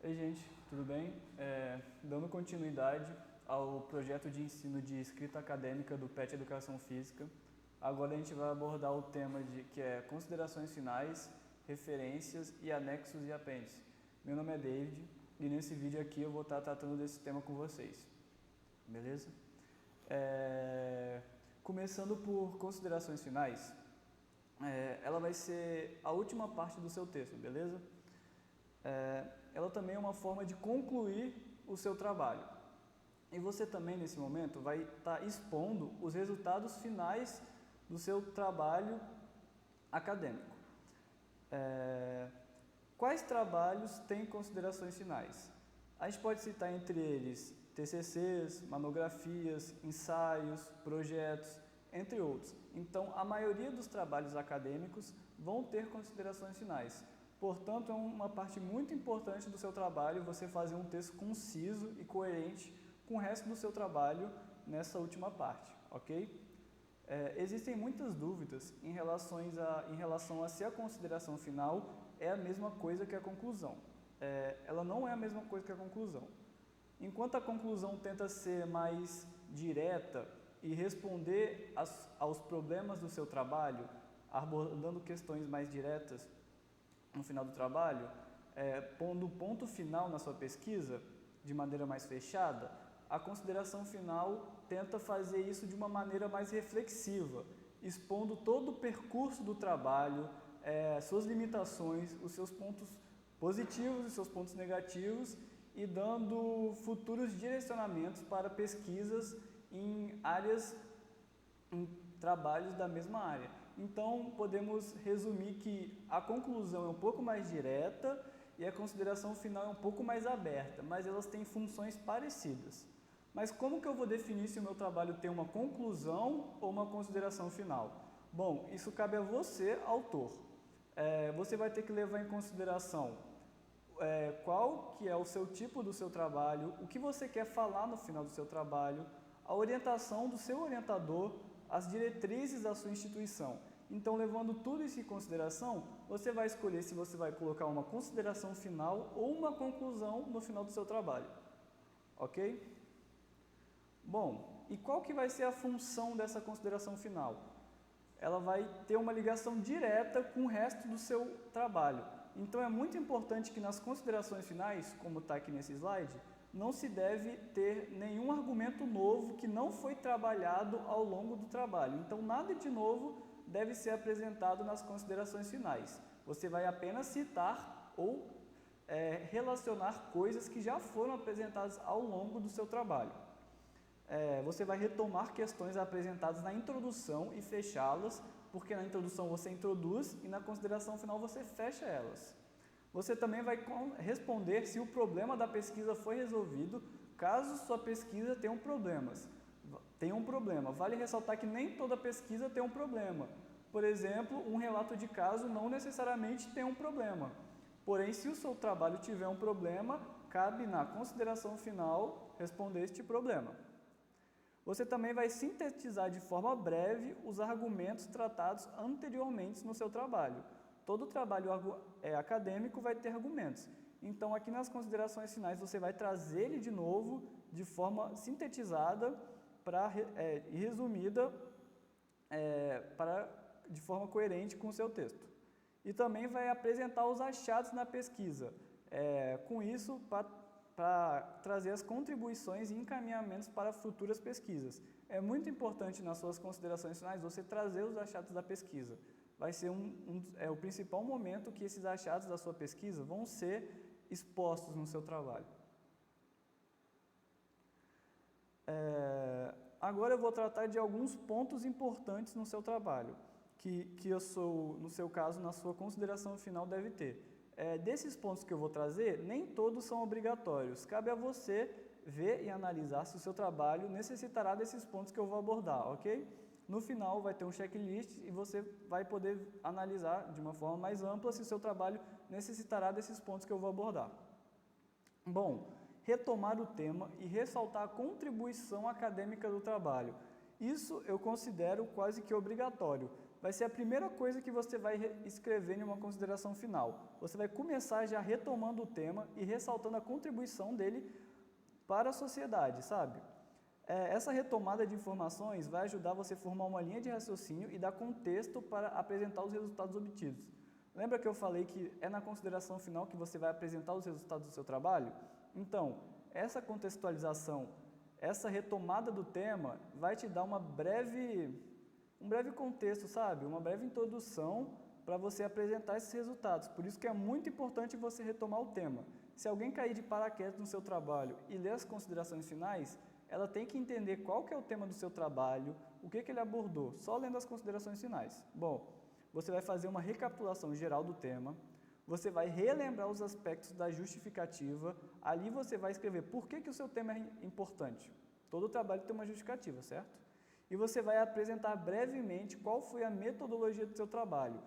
Oi gente, tudo bem? Dando continuidade ao projeto de ensino de escrita acadêmica do PET Educação Física, agora a gente vai abordar o tema que é considerações finais, referências e anexos e apêndices. Meu nome é David e nesse vídeo aqui eu vou estar tratando desse tema com vocês, beleza? Começando por considerações finais, ela vai ser a última parte do seu texto, beleza? Ela também é uma forma de concluir o seu trabalho. E você também, nesse momento, vai estar expondo os resultados finais do seu trabalho acadêmico. Quais trabalhos têm considerações finais? A gente pode citar entre eles TCCs, monografias, ensaios, projetos, entre outros. Então, a maioria dos trabalhos acadêmicos vão ter considerações finais. Portanto, é uma parte muito importante do seu trabalho você fazer um texto conciso e coerente com o resto do seu trabalho nessa última parte, ok? Existem muitas dúvidas em relação a se a consideração final é a mesma coisa que a conclusão. Ela não é a mesma coisa que a conclusão. Enquanto a conclusão tenta ser mais direta e responder aos problemas do seu trabalho, abordando questões mais diretas no final do trabalho, pondo ponto final na sua pesquisa de maneira mais fechada, a consideração final tenta fazer isso de uma maneira mais reflexiva, expondo todo o percurso do trabalho, suas limitações, os seus pontos positivos e seus pontos negativos e dando futuros direcionamentos para pesquisas em trabalhos da mesma área. Então, podemos resumir que a conclusão é um pouco mais direta e a consideração final é um pouco mais aberta, mas elas têm funções parecidas. Mas como que eu vou definir se o meu trabalho tem uma conclusão ou uma consideração final? Bom, isso cabe a você, autor. Você vai ter que levar em consideração qual que é o seu tipo do seu trabalho, o que você quer falar no final do seu trabalho, a orientação do seu orientador, as diretrizes da sua instituição. Então, levando tudo isso em consideração, você vai escolher se você vai colocar uma consideração final ou uma conclusão no final do seu trabalho. Ok? Bom, e qual que vai ser a função dessa consideração final? Ela vai ter uma ligação direta com o resto do seu trabalho. Então, é muito importante que nas considerações finais, como está aqui nesse slide, não se deve ter nenhum argumento novo que não foi trabalhado ao longo do trabalho. Então, nada de novo deve ser apresentado nas considerações finais. Você vai apenas citar ou relacionar coisas que já foram apresentadas ao longo do seu trabalho. Você vai retomar questões apresentadas na introdução e fechá-las, porque na introdução você introduz e na consideração final você fecha elas. Você também vai responder se o problema da pesquisa foi resolvido, caso sua pesquisa tenha um problema. Vale ressaltar que nem toda pesquisa tem um problema. Por exemplo, um relato de caso não necessariamente tem um problema. Porém, se o seu trabalho tiver um problema, cabe na consideração final responder este problema. Você também vai sintetizar de forma breve os argumentos tratados anteriormente no seu trabalho. Todo trabalho acadêmico vai ter argumentos. Então, aqui nas considerações finais, você vai trazer ele de novo de forma sintetizada e resumida de forma coerente com o seu texto. E também vai apresentar os achados na pesquisa. Com isso, para trazer as contribuições e encaminhamentos para futuras pesquisas. É muito importante nas suas considerações finais você trazer os achados da pesquisa. Vai ser o principal momento que esses achados da sua pesquisa vão ser expostos no seu trabalho. Agora eu vou tratar de alguns pontos importantes no seu trabalho, que no seu caso, na sua consideração final deve ter. Desses pontos que eu vou trazer, nem todos são obrigatórios. Cabe a você ver e analisar se o seu trabalho necessitará desses pontos que eu vou abordar, ok? No final vai ter um checklist e você vai poder analisar de uma forma mais ampla se o seu trabalho necessitará desses pontos que eu vou abordar. Bom, retomar o tema e ressaltar a contribuição acadêmica do trabalho. Isso eu considero quase que obrigatório. vai ser a primeira coisa que você vai escrever em uma consideração final. Você vai começar já retomando o tema e ressaltando a contribuição dele para a sociedade, sabe? Essa retomada de informações vai ajudar você a formar uma linha de raciocínio e dar contexto para apresentar os resultados obtidos. Lembra que eu falei que é na consideração final que você vai apresentar os resultados do seu trabalho? Então, essa contextualização, essa retomada do tema vai te dar um breve contexto, sabe? Uma breve introdução para você apresentar esses resultados. Por isso que é muito importante você retomar o tema. Se alguém cair de paraquedas no seu trabalho e ler as considerações finais, ela tem que entender qual que é o tema do seu trabalho, o que ele abordou, só lendo as considerações finais. Bom, você vai fazer uma recapitulação geral do tema, você vai relembrar os aspectos da justificativa, ali você vai escrever por que o seu tema é importante. Todo trabalho tem uma justificativa, certo? E você vai apresentar brevemente qual foi a metodologia do seu trabalho.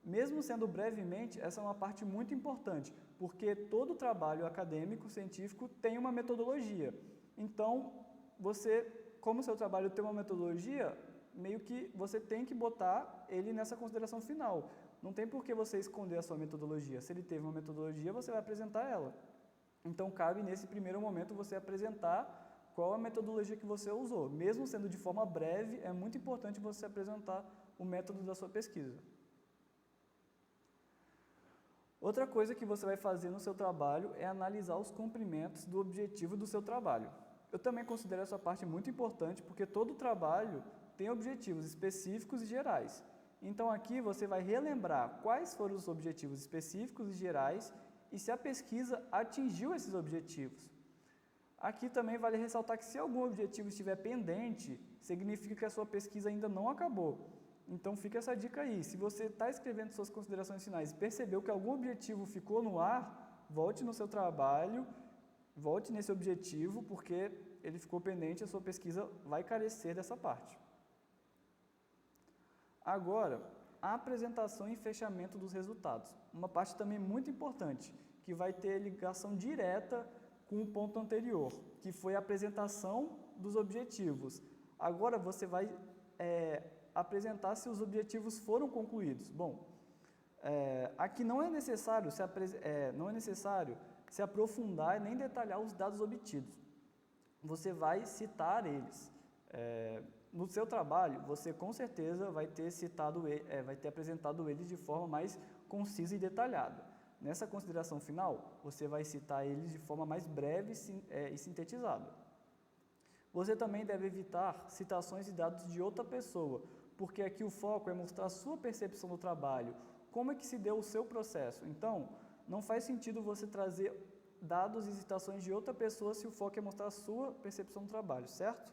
Mesmo sendo brevemente, essa é uma parte muito importante, porque todo trabalho acadêmico, científico, tem uma metodologia. Então, como o seu trabalho tem uma metodologia, meio que você tem que botar ele nessa consideração final. Não tem por que você esconder a sua metodologia. Se ele teve uma metodologia, você vai apresentar ela. Então, cabe nesse primeiro momento você apresentar qual a metodologia que você usou. Mesmo sendo de forma breve, é muito importante você apresentar o método da sua pesquisa. Outra coisa que você vai fazer no seu trabalho é analisar os cumprimentos do objetivo do seu trabalho. Eu também considero essa parte muito importante porque todo trabalho tem objetivos específicos e gerais. Então aqui você vai relembrar quais foram os objetivos específicos e gerais e se a pesquisa atingiu esses objetivos. Aqui também vale ressaltar que se algum objetivo estiver pendente, significa que a sua pesquisa ainda não acabou. Então fica essa dica aí, se você está escrevendo suas considerações finais e percebeu que algum objetivo ficou no ar, volte no seu trabalho, volte nesse objetivo, porque ele ficou pendente e a sua pesquisa vai carecer dessa parte. Agora, a apresentação e fechamento dos resultados. Uma parte também muito importante, que vai ter ligação direta com o ponto anterior, que foi a apresentação dos objetivos. Agora você vai apresentar se os objetivos foram concluídos. Bom, aqui não é necessário se aprofundar e nem detalhar os dados obtidos. Você vai citar eles. No seu trabalho, você com certeza vai ter apresentado eles de forma mais concisa e detalhada. Nessa consideração final, você vai citar eles de forma mais breve e sintetizada. Você também deve evitar citações de dados de outra pessoa, porque aqui o foco é mostrar a sua percepção do trabalho, como é que se deu o seu processo. Então, não faz sentido você trazer dados e citações de outra pessoa se o foco é mostrar a sua percepção do trabalho, certo?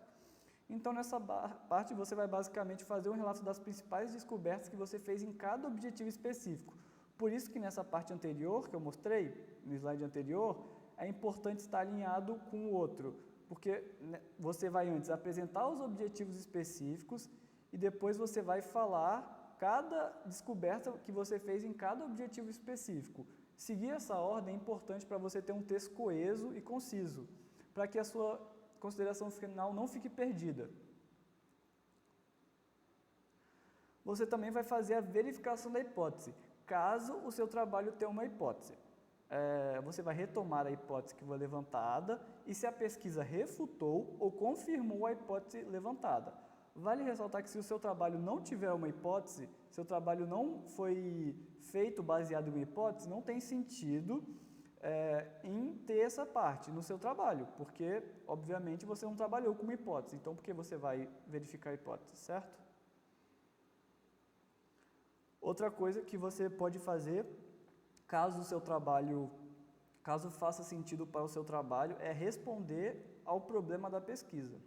Então, nessa parte, você vai basicamente fazer um relato das principais descobertas que você fez em cada objetivo específico. Por isso que nessa parte anterior, que eu mostrei, no slide anterior, é importante estar alinhado com o outro, porque você vai antes apresentar os objetivos específicos e depois você vai falar cada descoberta que você fez em cada objetivo específico. Seguir essa ordem é importante para você ter um texto coeso e conciso, para que a sua consideração final não fique perdida. Você também vai fazer a verificação da hipótese, caso o seu trabalho tenha uma hipótese. Você vai retomar a hipótese que foi levantada e se a pesquisa refutou ou confirmou a hipótese levantada. Vale ressaltar que se o seu trabalho não tiver uma hipótese, seu trabalho não foi feito baseado em uma hipótese, não tem sentido em ter essa parte no seu trabalho, porque, obviamente, você não trabalhou com uma hipótese, então por que você vai verificar a hipótese, certo? Outra coisa que você pode fazer, caso faça sentido para o seu trabalho, é responder ao problema da pesquisa.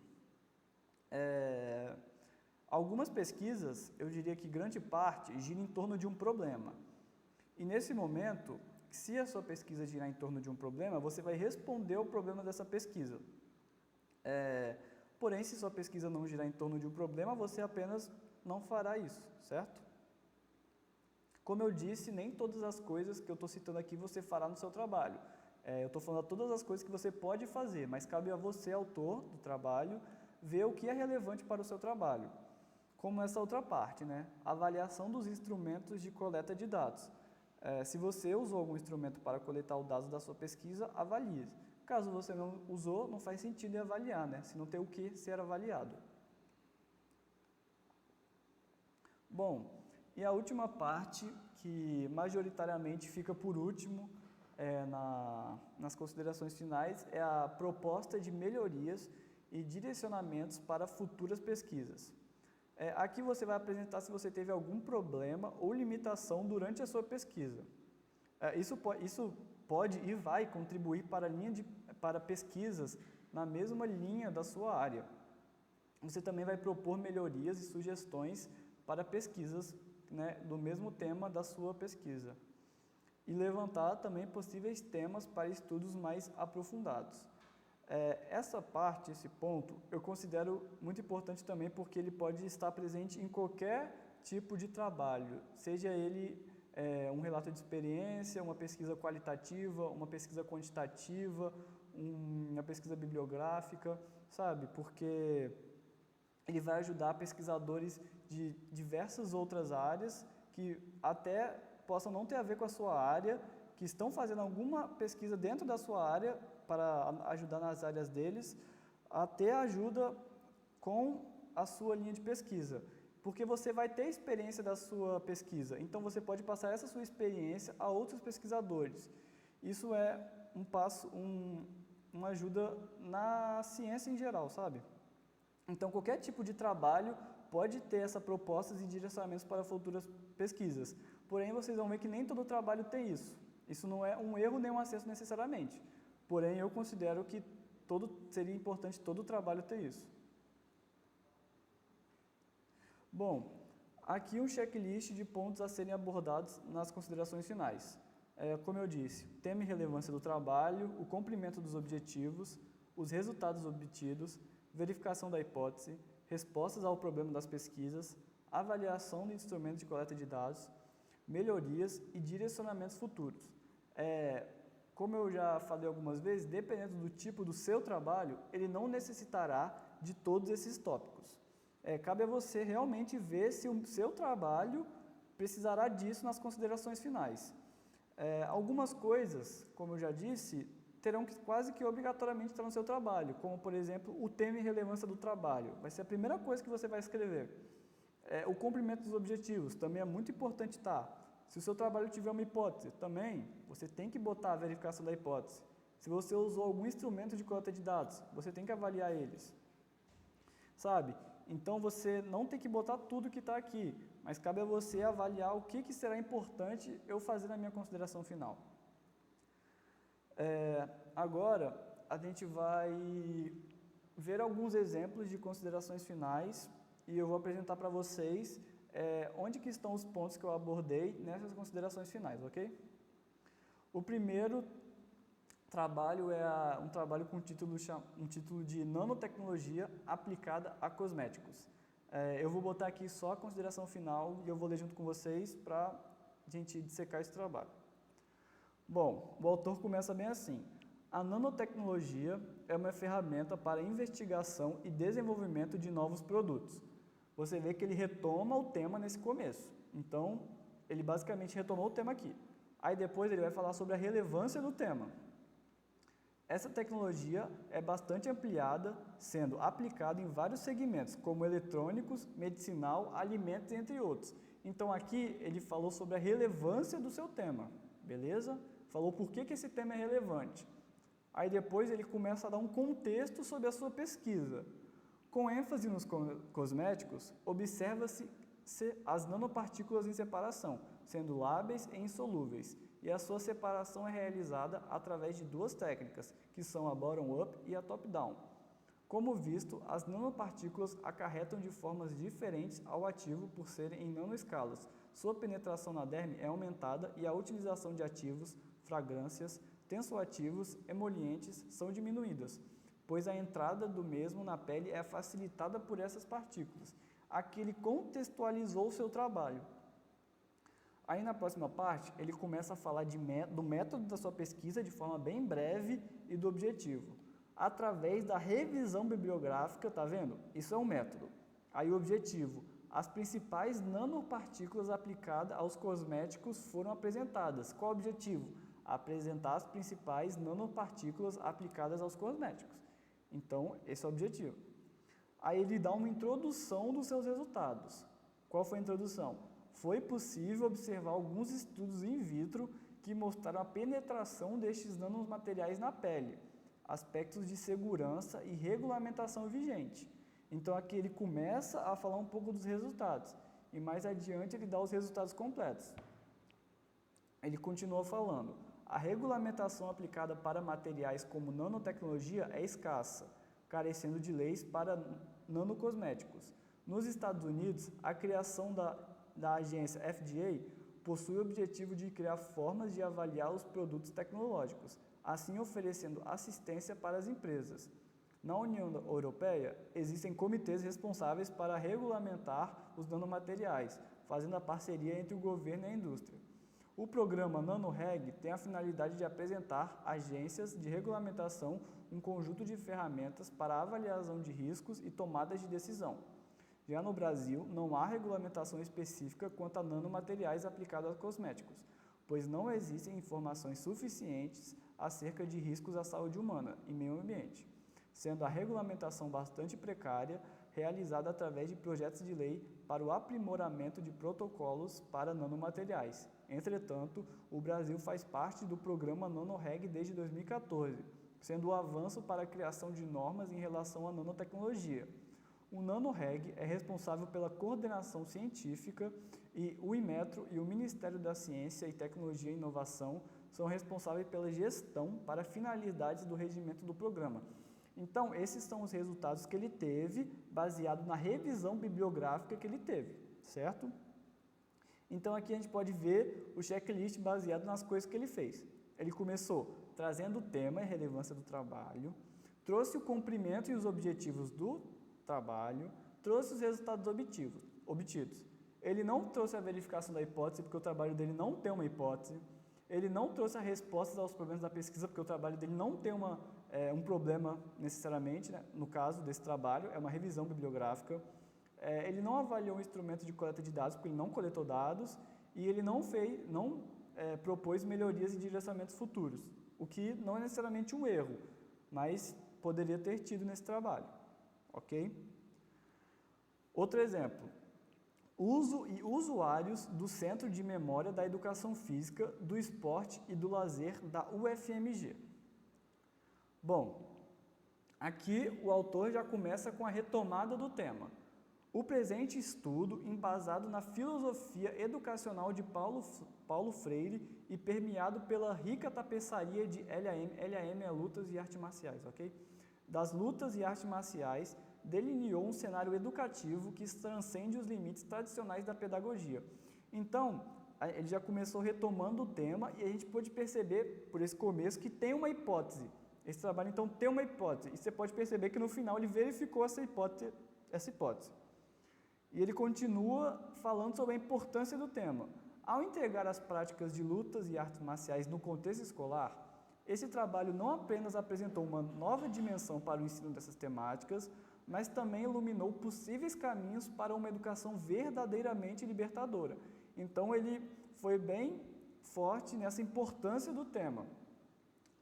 Algumas pesquisas, eu diria que grande parte, gira em torno de um problema. E nesse momento, se a sua pesquisa girar em torno de um problema, você vai responder ao problema dessa pesquisa. Porém, se sua pesquisa não girar em torno de um problema, você apenas não fará isso, certo? Como eu disse, nem todas as coisas que eu estou citando aqui você fará no seu trabalho. Eu estou falando todas as coisas que você pode fazer, mas cabe a você, autor do trabalho, ver o que é relevante para o seu trabalho. como essa outra parte, né? Avaliação dos instrumentos de coleta de dados. Se você usou algum instrumento para coletar os dados da sua pesquisa, avalie. Caso você não usou, não faz sentido em avaliar, né? Se não tem o que ser avaliado. Bom, e a última parte, que majoritariamente fica por último nas considerações finais, é a proposta de melhorias e direcionamentos para futuras pesquisas. Aqui você vai apresentar se você teve algum problema ou limitação durante a sua pesquisa. Isso pode e vai contribuir para pesquisas na mesma linha da sua área. Você também vai propor melhorias e sugestões para pesquisas, né, do mesmo tema da sua pesquisa. E levantar também possíveis temas para estudos mais aprofundados. Essa parte, esse ponto, eu considero muito importante também porque ele pode estar presente em qualquer tipo de trabalho, seja ele um relato de experiência, uma pesquisa qualitativa, uma pesquisa quantitativa, uma pesquisa bibliográfica, sabe? Porque ele vai ajudar pesquisadores de diversas outras áreas que até possam não ter a ver com a sua área, que estão fazendo alguma pesquisa dentro da sua área para ajudar nas áreas deles, até ajuda com a sua linha de pesquisa, porque você vai ter experiência da sua pesquisa, então você pode passar essa sua experiência a outros pesquisadores. Isso é uma ajuda na ciência em geral, sabe? Então, qualquer tipo de trabalho pode ter essas propostas e direcionamentos para futuras pesquisas, porém vocês vão ver que nem todo trabalho tem isso. Isso não é um erro nem um acerto necessariamente. Porém, eu considero que seria importante todo trabalho ter isso. Bom, aqui um checklist de pontos a serem abordados nas considerações finais. Como eu disse, tema e relevância do trabalho, o cumprimento dos objetivos, os resultados obtidos, verificação da hipótese, respostas ao problema das pesquisas, avaliação de instrumentos de coleta de dados, melhorias e direcionamentos futuros. Como eu já falei algumas vezes, dependendo do tipo do seu trabalho, ele não necessitará de todos esses tópicos. Cabe a você realmente ver se o seu trabalho precisará disso nas considerações finais. Algumas coisas, como eu já disse, terão que quase que obrigatoriamente estar no seu trabalho, como, por exemplo, o tema e relevância do trabalho. Vai ser a primeira coisa que você vai escrever. O cumprimento dos objetivos também é muito importante estar. Se o seu trabalho tiver uma hipótese, também você tem que botar a verificação da hipótese. Se você usou algum instrumento de coleta de dados, você tem que avaliar eles. Sabe? Então, você não tem que botar tudo que está aqui, mas cabe a você avaliar o que será importante eu fazer na minha consideração final. Agora, a gente vai ver alguns exemplos de considerações finais e eu vou apresentar para vocês onde que estão os pontos que eu abordei nessas considerações finais, ok? O primeiro trabalho é um trabalho com um título de nanotecnologia aplicada a cosméticos. Eu vou botar aqui só a consideração final e eu vou ler junto com vocês para a gente dissecar esse trabalho. Bom, o autor começa bem assim: a nanotecnologia é uma ferramenta para investigação e desenvolvimento de novos produtos. Você vê que ele retoma o tema nesse começo. Então, ele basicamente retomou o tema aqui. Aí depois ele vai falar sobre a relevância do tema. Essa tecnologia é bastante ampliada, sendo aplicada em vários segmentos, como eletrônicos, medicinal, alimentos, entre outros. Então, aqui ele falou sobre a relevância do seu tema, beleza? Falou por que esse tema é relevante. Aí depois ele começa a dar um contexto sobre a sua pesquisa. Com ênfase nos cosméticos, observa-se as nanopartículas em separação, sendo lábeis e insolúveis, e a sua separação é realizada através de duas técnicas, que são a bottom-up e a top-down. Como visto, as nanopartículas acarretam de formas diferentes ao ativo por serem em nanoescalas. Sua penetração na derme é aumentada e a utilização de ativos, fragrâncias, tensoativos, emolientes são diminuídas, pois a entrada do mesmo na pele é facilitada por essas partículas. Aqui ele contextualizou o seu trabalho. Aí na próxima parte, ele começa a falar do método da sua pesquisa de forma bem breve e do objetivo. Através da revisão bibliográfica, tá vendo? Isso é um método. Aí o objetivo, as principais nanopartículas aplicadas aos cosméticos foram apresentadas. Qual o objetivo? Apresentar as principais nanopartículas aplicadas aos cosméticos. Então, esse é o objetivo. Aí ele dá uma introdução dos seus resultados. Qual foi a introdução? Foi possível observar alguns estudos in vitro que mostraram a penetração destes nanomateriais na pele, aspectos de segurança e regulamentação vigente. Então aqui ele começa a falar um pouco dos resultados e mais adiante ele dá os resultados completos. Ele continua falando: a regulamentação aplicada para materiais como nanotecnologia é escassa, carecendo de leis para nanocosméticos. Nos Estados Unidos, a criação da agência FDA possui o objetivo de criar formas de avaliar os produtos tecnológicos, assim oferecendo assistência para as empresas. Na União Europeia, existem comitês responsáveis para regulamentar os nanomateriais, fazendo a parceria entre o governo e a indústria. O programa NanoReg tem a finalidade de apresentar à agências de regulamentação um conjunto de ferramentas para avaliação de riscos e tomadas de decisão. Já no Brasil, não há regulamentação específica quanto a nanomateriais aplicados a cosméticos, pois não existem informações suficientes acerca de riscos à saúde humana e meio ambiente, sendo a regulamentação bastante precária, realizada através de projetos de lei para o aprimoramento de protocolos para nanomateriais. Entretanto, o Brasil faz parte do programa NanoReg desde 2014, sendo o avanço para a criação de normas em relação à nanotecnologia. O NanoReg é responsável pela coordenação científica e o Inmetro e o Ministério da Ciência e Tecnologia e Inovação são responsáveis pela gestão para finalidades do regimento do programa. Então, esses são os resultados que ele teve, baseado na revisão bibliográfica que ele teve, certo? Então, aqui a gente pode ver o checklist baseado nas coisas que ele fez. Ele começou trazendo o tema e relevância do trabalho, trouxe o cumprimento e os objetivos do trabalho, trouxe os resultados obtidos. Ele não trouxe a verificação da hipótese, porque o trabalho dele não tem uma hipótese. Ele não trouxe as respostas aos problemas da pesquisa, porque o trabalho dele não tem um problema necessariamente, né? No caso desse trabalho, é uma revisão bibliográfica. Ele não avaliou o instrumento de coleta de dados, porque ele não coletou dados, e ele não propôs melhorias e direcionamentos futuros, o que não é necessariamente um erro, mas poderia ter tido nesse trabalho. Ok? Outro exemplo. Uso e usuários do Centro de Memória da Educação Física, do Esporte e do Lazer da UFMG. Bom, aqui o autor já começa com a retomada do tema. O presente estudo, embasado na filosofia educacional de Paulo Freire e permeado pela rica tapeçaria de LAM é lutas e artes marciais, ok? Das lutas e artes marciais, delineou um cenário educativo que transcende os limites tradicionais da pedagogia. Então, ele já começou retomando o tema e a gente pôde perceber, por esse começo, que tem uma hipótese. Esse trabalho, então, tem uma hipótese. E você pode perceber que, no final, ele verificou essa hipótese. E ele continua falando sobre a importância do tema. Ao integrar as práticas de lutas e artes marciais no contexto escolar, esse trabalho não apenas apresentou uma nova dimensão para o ensino dessas temáticas, mas também iluminou possíveis caminhos para uma educação verdadeiramente libertadora. Então, ele foi bem forte nessa importância do tema.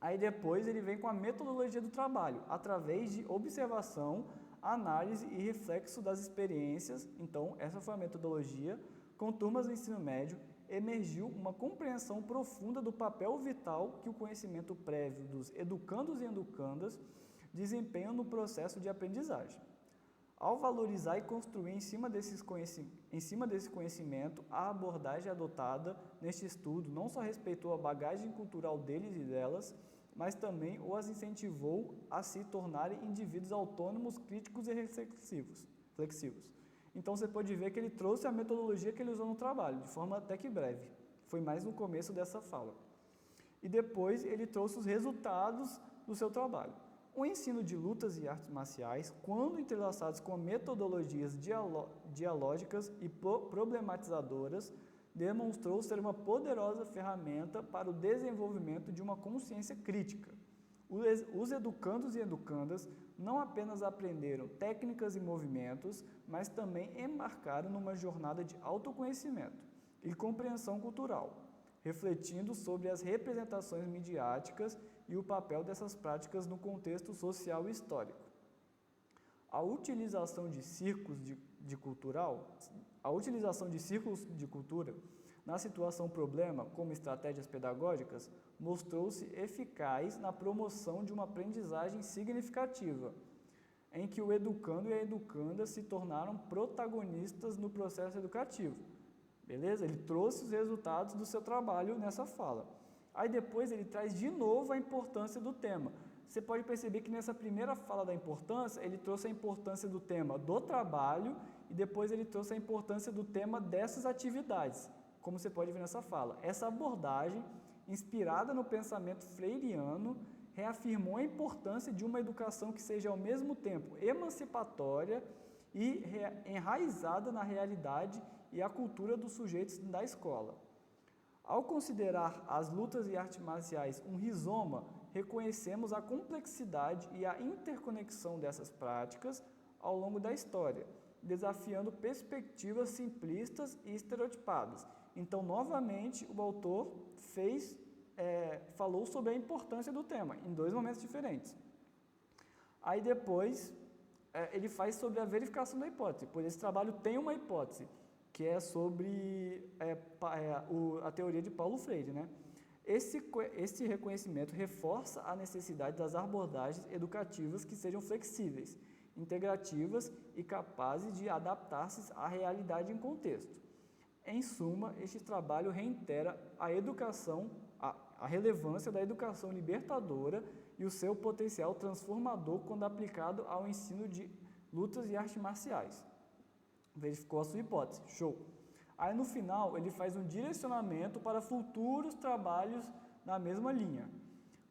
Aí depois ele vem com a metodologia do trabalho, através de observação, análise e reflexo das experiências. Então, essa foi a metodologia. Com turmas do ensino médio, emergiu uma compreensão profunda do papel vital que o conhecimento prévio dos educandos e educandas desempenham no processo de aprendizagem. Ao valorizar e construir em cima desse conhecimento, a abordagem adotada neste estudo não só respeitou a bagagem cultural deles e delas, mas também os incentivou a se tornarem indivíduos autônomos, críticos e reflexivos. Então você pode ver que ele trouxe a metodologia que ele usou no trabalho, de forma até que breve. Foi mais no começo dessa fala. E depois ele trouxe os resultados do seu trabalho. O ensino de lutas e artes marciais, quando entrelaçados com metodologias dialógicas e problematizadoras, demonstrou ser uma poderosa ferramenta para o desenvolvimento de uma consciência crítica. Os educandos e educandas não apenas aprenderam técnicas e movimentos, mas também embarcaram numa jornada de autoconhecimento e compreensão cultural, refletindo sobre as representações midiáticas e o papel dessas práticas no contexto social e histórico. A utilização de círculos de cultura na situação problema, como estratégias pedagógicas, mostrou-se eficaz na promoção de uma aprendizagem significativa, em que o educando e a educanda se tornaram protagonistas no processo educativo. Beleza? Ele trouxe os resultados do seu trabalho nessa fala. Aí depois ele traz de novo a importância do tema. Você pode perceber que nessa primeira fala da importância, ele trouxe a importância do tema do trabalho e depois ele trouxe a importância do tema dessas atividades, como você pode ver nessa fala. Essa abordagem, inspirada no pensamento freiriano, reafirmou a importância de uma educação que seja ao mesmo tempo emancipatória e enraizada na realidade e a cultura dos sujeitos da escola. Ao considerar as lutas e artes marciais um rizoma, reconhecemos a complexidade e a interconexão dessas práticas ao longo da história, desafiando perspectivas simplistas e estereotipadas. Então, novamente, o autor falou sobre a importância do tema, em dois momentos diferentes. Aí depois, ele faz sobre a verificação da hipótese, pois esse trabalho tem uma hipótese, que é sobre a teoria de Paulo Freire, né? Esse reconhecimento reforça a necessidade das abordagens educativas que sejam flexíveis, integrativas e capazes de adaptar-se à realidade em contexto. Em suma, este trabalho reitera a relevância da educação libertadora e o seu potencial transformador quando aplicado ao ensino de lutas e artes marciais. Verificou a sua hipótese, show. Aí no final ele faz um direcionamento para futuros trabalhos na mesma linha.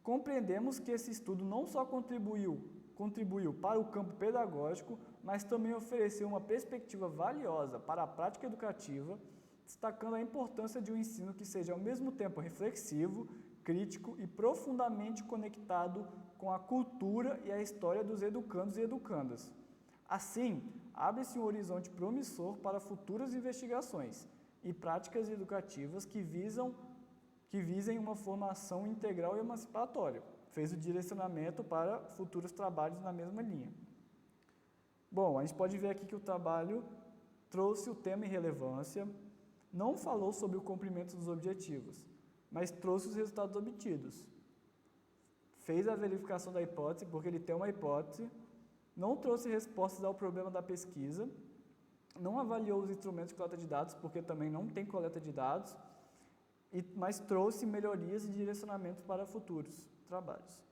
Compreendemos que esse estudo não só contribuiu para o campo pedagógico, mas também ofereceu uma perspectiva valiosa para a prática educativa, destacando a importância de um ensino que seja ao mesmo tempo reflexivo, crítico e profundamente conectado com a cultura e a história dos educandos e educandas. Assim, abre-se um horizonte promissor para futuras investigações e práticas educativas que visem uma formação integral e emancipatória. Fez o direcionamento para futuros trabalhos na mesma linha. Bom, a gente pode ver aqui que o trabalho trouxe o tema e relevância, não falou sobre o cumprimento dos objetivos, mas trouxe os resultados obtidos. Fez a verificação da hipótese, porque ele tem uma hipótese, não trouxe respostas ao problema da pesquisa, não avaliou os instrumentos de coleta de dados, porque também não tem coleta de dados, mas trouxe melhorias e direcionamentos para futuros trabalhos.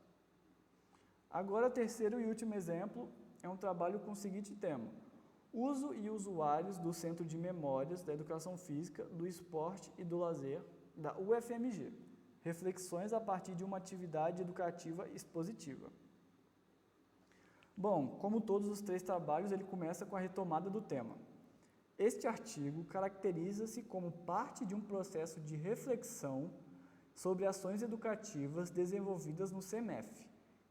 Agora, terceiro e último exemplo é um trabalho com o seguinte tema: uso e usuários do Centro de Memórias da Educação Física, do Esporte e do Lazer, da UFMG. Reflexões a partir de uma atividade educativa expositiva. Bom, como todos os três trabalhos, ele começa com a retomada do tema. Este artigo caracteriza-se como parte de um processo de reflexão sobre ações educativas desenvolvidas no CEMEF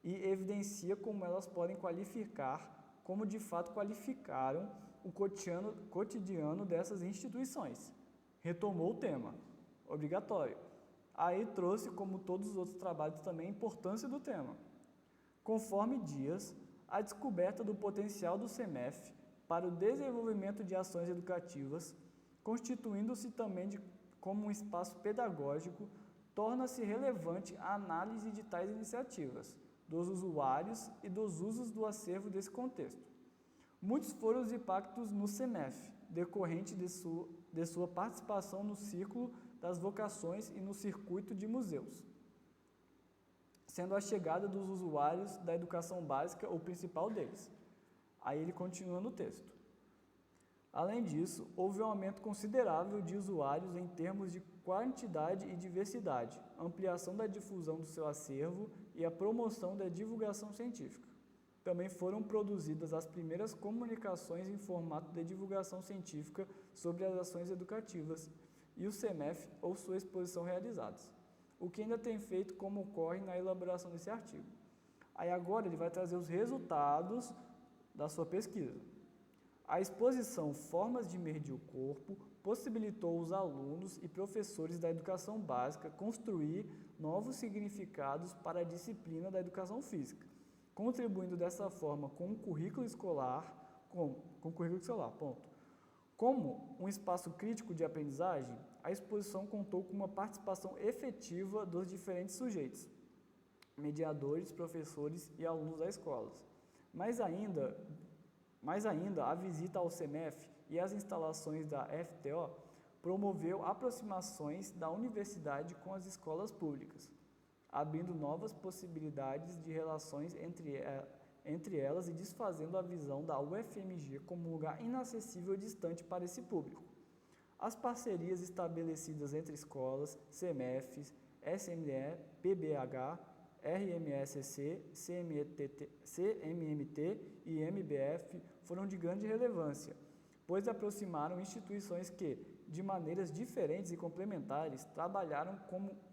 e evidencia como elas podem qualificar, como de fato qualificaram o cotidiano dessas instituições. Retomou o tema, obrigatório. Aí trouxe, como todos os outros trabalhos também, a importância do tema. Conforme Dias, a descoberta do potencial do CEMEF para o desenvolvimento de ações educativas, constituindo-se também como um espaço pedagógico, torna-se relevante a análise de tais iniciativas, dos usuários e dos usos do acervo desse contexto. Muitos foram os impactos no CEMEF, decorrente de sua participação no círculo das vocações e no circuito de museus, sendo a chegada dos usuários da educação básica o principal deles. Aí ele continua no texto. Além disso, houve um aumento considerável de usuários em termos de quantidade e diversidade, ampliação da difusão do seu acervo e a promoção da divulgação científica. Também foram produzidas as primeiras comunicações em formato de divulgação científica sobre as ações educativas e o CEMEF ou sua exposição realizadas. o que ainda tem feito como ocorre na elaboração desse artigo. Aí agora ele vai trazer os resultados da sua pesquisa. A exposição Formas de Medir o Corpo possibilitou os alunos e professores da educação básica construir novos significados para a disciplina da educação física, contribuindo dessa forma com o currículo escolar, ponto. Como um espaço crítico de aprendizagem, a exposição contou com uma participação efetiva dos diferentes sujeitos, mediadores, professores e alunos das escolas. Mais ainda, a visita ao CEMEF e as instalações da FTO promoveu aproximações da universidade com as escolas públicas, abrindo novas possibilidades de relações entre elas e desfazendo a visão da UFMG como um lugar inacessível e distante para esse público. As parcerias estabelecidas entre escolas, CEMEFs, SME, PBH, RMSC, CMMT e MBF foram de grande relevância, pois aproximaram instituições que, de maneiras diferentes e complementares, trabalharam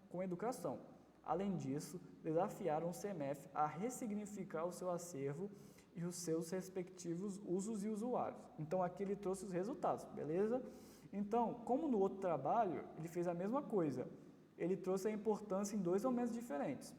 com educação. Além disso, desafiaram o CEMEF a ressignificar o seu acervo e os seus respectivos usos e usuários. Então, aqui ele trouxe os resultados, beleza? Então, como no outro trabalho, ele fez a mesma coisa. Ele trouxe a importância em dois momentos diferentes,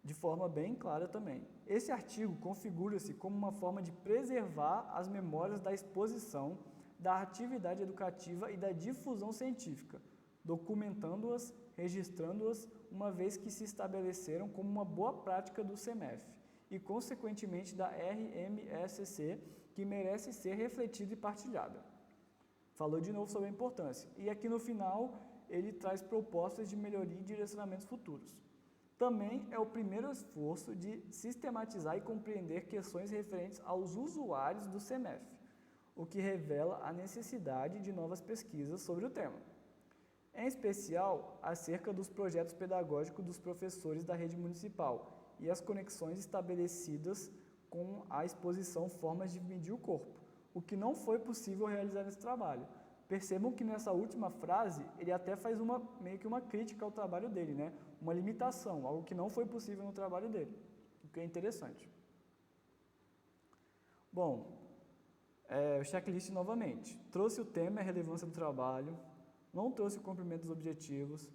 de forma bem clara também. Esse artigo configura-se como uma forma de preservar as memórias da exposição, da atividade educativa e da difusão científica, documentando-as, registrando-as, uma vez que se estabeleceram como uma boa prática do CEMEF e, consequentemente, da RMSC, que merece ser refletida e partilhada. Falou de novo sobre a importância. E aqui no final, ele traz propostas de melhoria e direcionamentos futuros. Também é o primeiro esforço de sistematizar e compreender questões referentes aos usuários do CEMEF, o que revela a necessidade de novas pesquisas sobre o tema. Em especial, acerca dos projetos pedagógicos dos professores da rede municipal e as conexões estabelecidas com a exposição Formas de Medir o Corpo, o que não foi possível realizar nesse trabalho. Percebam que nessa última frase, ele até faz meio que uma crítica ao trabalho dele, né? Uma limitação, algo que não foi possível no trabalho dele, o que é interessante. Bom, o checklist novamente. Trouxe o tema e a relevância do trabalho, não trouxe o cumprimento dos objetivos,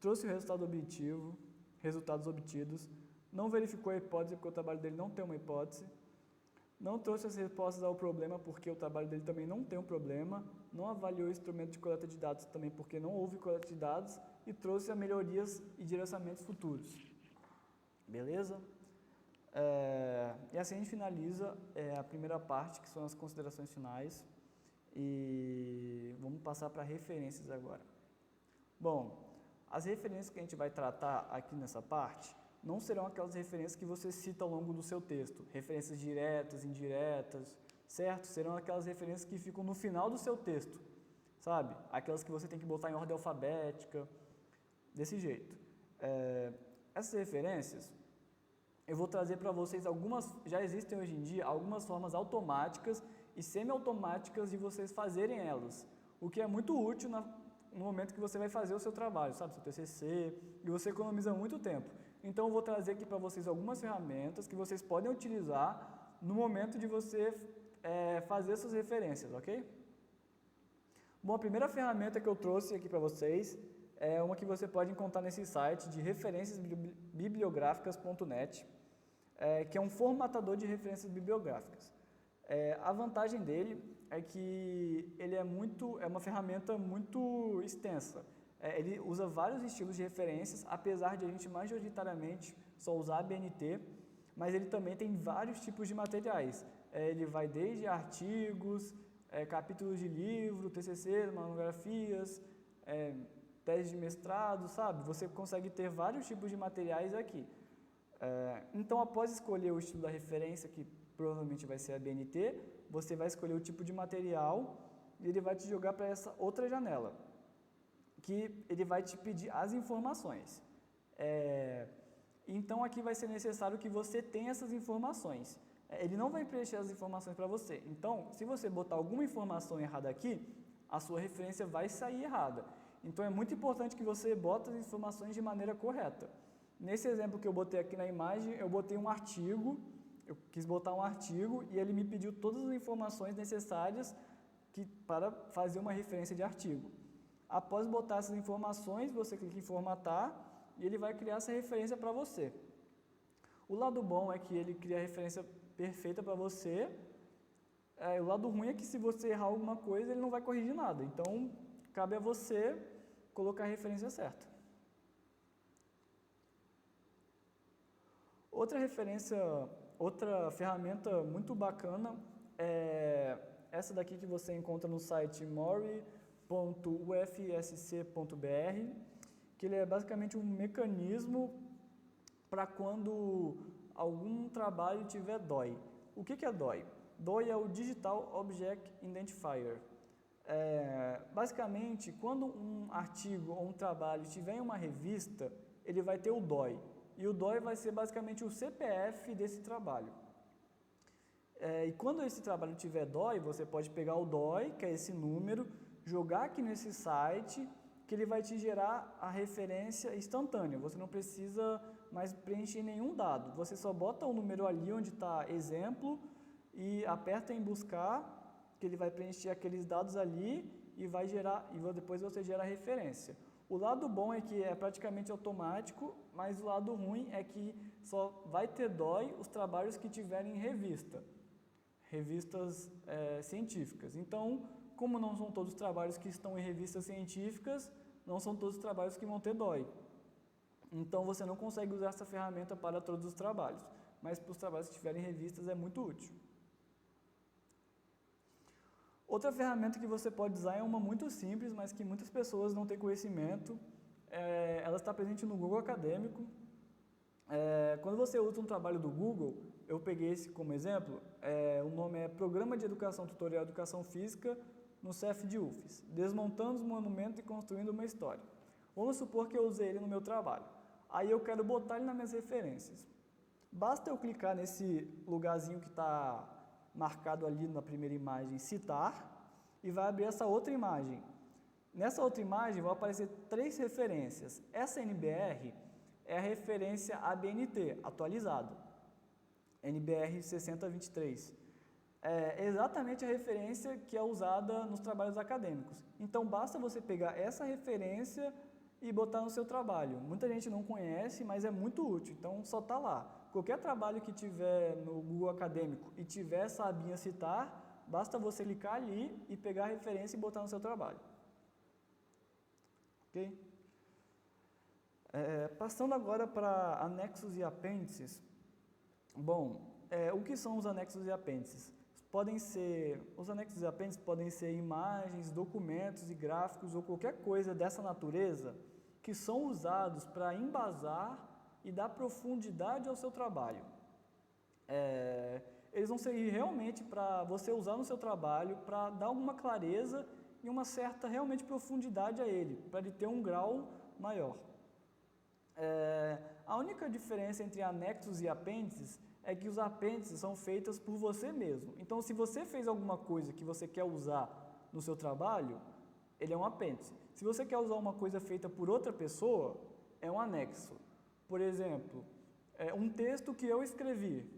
trouxe o resultado objetivo, resultados obtidos, não verificou a hipótese porque o trabalho dele não tem uma hipótese, não trouxe as respostas ao problema porque o trabalho dele também não tem um problema, não avaliou o instrumento de coleta de dados também porque não houve coleta de dados e trouxe a melhorias e direcionamentos futuros. Beleza? E assim a gente finaliza a primeira parte, que são as considerações finais, e vamos passar para referências agora. Bom, as referências que a gente vai tratar aqui nessa parte não serão aquelas referências que você cita ao longo do seu texto, referências diretas, indiretas, certo? Serão aquelas referências que ficam no final do seu texto, sabe? Aquelas que você tem que botar em ordem alfabética, desse jeito. Essas referências, eu vou trazer para vocês algumas, já existem hoje em dia, algumas formas automáticas e semi-automáticas de vocês fazerem elas, o que é muito útil no momento que você vai fazer o seu trabalho, sabe? Seu TCC, e você economiza muito tempo. Então, eu vou trazer aqui para vocês algumas ferramentas que vocês podem utilizar no momento de você fazer suas referências, ok? Bom, a primeira ferramenta que eu trouxe aqui para vocês é uma que você pode encontrar nesse site de referenciasbibliográficas.net, que é um formatador de referências bibliográficas. A vantagem dele é que ele é uma ferramenta muito extensa. Ele usa vários estilos de referências, apesar de a gente majoritariamente só usar a BNT, mas ele também tem vários tipos de materiais. Ele vai desde artigos, capítulos de livro, TCC, monografias, tese de mestrado, sabe? Você consegue ter vários tipos de materiais aqui. Então, após escolher o estilo da referência, que provavelmente vai ser a BNT, você vai escolher o tipo de material e ele vai te jogar para essa outra janela, que ele vai te pedir as informações. Então, aqui vai ser necessário que você tenha essas informações. Ele não vai preencher as informações para você. Então, se você botar alguma informação errada aqui, a sua referência vai sair errada. Então, é muito importante que você bote as informações de maneira correta. Nesse exemplo que eu botei aqui na imagem, eu botei um artigo, eu quis botar um artigo e ele me pediu todas as informações necessárias para fazer uma referência de artigo. Após botar essas informações, você clica em formatar e ele vai criar essa referência para você. O lado bom é que ele cria a referência perfeita para você. O lado ruim é que se você errar alguma coisa, ele não vai corrigir nada. Então, cabe a você colocar a referência certa. Outra ferramenta muito bacana é essa daqui que você encontra no site mori.ufsc.br, que ele é basicamente um mecanismo para quando algum trabalho tiver DOI. O que é DOI? DOI é o Digital Object Identifier. Basicamente, quando um artigo ou um trabalho estiver em uma revista, ele vai ter o DOI. E o DOI vai ser basicamente o CPF desse trabalho. E quando esse trabalho tiver DOI, você pode pegar o DOI, que é esse número, jogar aqui nesse site, que ele vai te gerar a referência instantânea. Você não precisa mais preencher nenhum dado. Você só bota o número ali onde está exemplo e aperta em buscar, que ele vai preencher aqueles dados ali e vai gerar, e depois você gera a referência. O lado bom é que é praticamente automático, mas o lado ruim é que só vai ter DOI os trabalhos que tiverem em revistas científicas. Então, como não são todos os trabalhos que estão em revistas científicas, não são todos os trabalhos que vão ter DOI. Então, você não consegue usar essa ferramenta para todos os trabalhos, mas para os trabalhos que estiverem em revistas é muito útil. Outra ferramenta que você pode usar é uma muito simples, mas que muitas pessoas não têm conhecimento. Ela está presente no Google Acadêmico. Quando você usa um trabalho do Google, eu peguei esse como exemplo, o nome é Programa de Educação Tutorial Educação Física no CEF de UFES, desmontando os monumentos e construindo uma história. Vamos supor que eu usei ele no meu trabalho. Aí eu quero botar ele nas minhas referências. Basta eu clicar nesse lugarzinho que está marcado ali na primeira imagem, citar, e vai abrir essa outra imagem. Nessa outra imagem vão aparecer 3 referências. Essa NBR é a referência ABNT, atualizado, NBR 6023. É exatamente a referência que é usada nos trabalhos acadêmicos. Então, basta você pegar essa referência e botar no seu trabalho. Muita gente não conhece, mas é muito útil, então só está lá. Qualquer trabalho que tiver no Google Acadêmico e tiver essa abinha citar, basta você clicar ali e pegar a referência e botar no seu trabalho. Ok? Passando agora para anexos e apêndices. Bom, o que são os anexos e apêndices? Os anexos e apêndices podem ser imagens, documentos e gráficos ou qualquer coisa dessa natureza que são usados para embasar e dar profundidade ao seu trabalho. Eles vão servir realmente para você usar no seu trabalho para dar alguma clareza e uma certa realmente profundidade a ele, para ele ter um grau maior. A única diferença entre anexos e apêndices é que os apêndices são feitos por você mesmo. Então, se você fez alguma coisa que você quer usar no seu trabalho, ele é um apêndice. Se você quer usar uma coisa feita por outra pessoa, é um anexo. Por exemplo, um texto que eu escrevi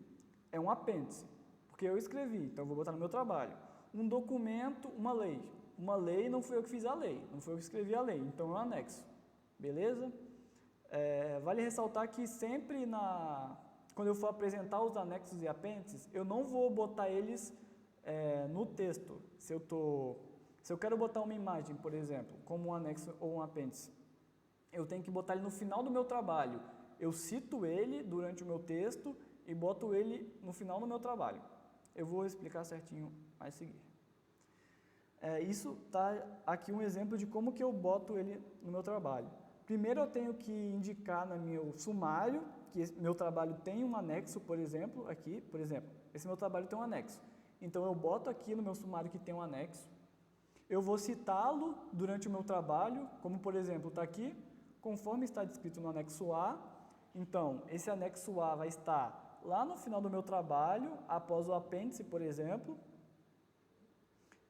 é um apêndice, porque eu escrevi, então eu vou botar no meu trabalho. Um documento, uma lei. Uma lei não fui eu que fiz a lei, não fui eu que escrevi a lei, então é um anexo. Beleza? Vale ressaltar que sempre quando eu for apresentar os anexos e apêndices, eu não vou botar eles no texto. Se eu quero botar uma imagem, por exemplo, como um anexo ou um apêndice, eu tenho que botar ele no final do meu trabalho. Eu cito ele durante o meu texto e boto ele no final do meu trabalho. Eu vou explicar certinho a seguir. Isso está aqui um exemplo de como que eu boto ele no meu trabalho. Primeiro eu tenho que indicar no meu sumário que meu trabalho tem um anexo, por exemplo, aqui, por exemplo, esse meu trabalho tem um anexo. Então eu boto aqui no meu sumário que tem um anexo. Eu vou citá-lo durante o meu trabalho, como por exemplo, está aqui, conforme está descrito no anexo A. Então, esse anexo A vai estar lá no final do meu trabalho, após o apêndice, por exemplo,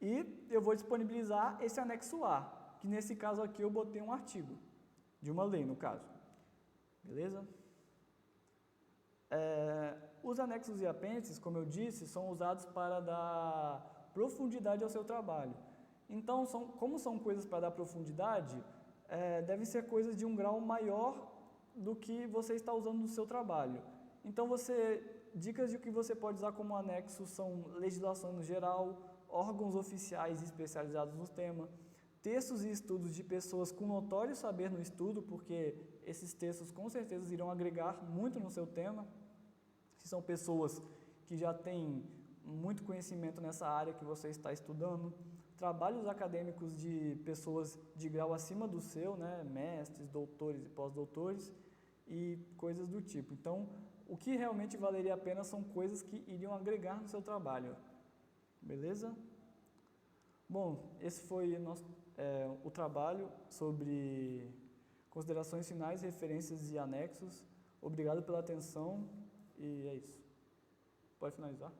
e eu vou disponibilizar esse anexo A, que nesse caso aqui eu botei um artigo, de uma lei no caso, beleza? Os anexos e apêndices, como eu disse, são usados para dar profundidade ao seu trabalho. Então, como são coisas para dar profundidade, devem ser coisas de um grau maior do que você está usando no seu trabalho. Então, dicas de o que você pode usar como anexo são legislação no geral, órgãos oficiais especializados no tema, textos e estudos de pessoas com notório saber no estudo, porque esses textos com certeza irão agregar muito no seu tema, se são pessoas que já têm muito conhecimento nessa área que você está estudando, trabalhos acadêmicos de pessoas de grau acima do seu, né, mestres, doutores e pós-doutores e coisas do tipo. Então, o que realmente valeria a pena são coisas que iriam agregar no seu trabalho. Beleza? Bom, esse foi o trabalho sobre considerações finais, referências e anexos. Obrigado pela atenção e é isso. Pode finalizar.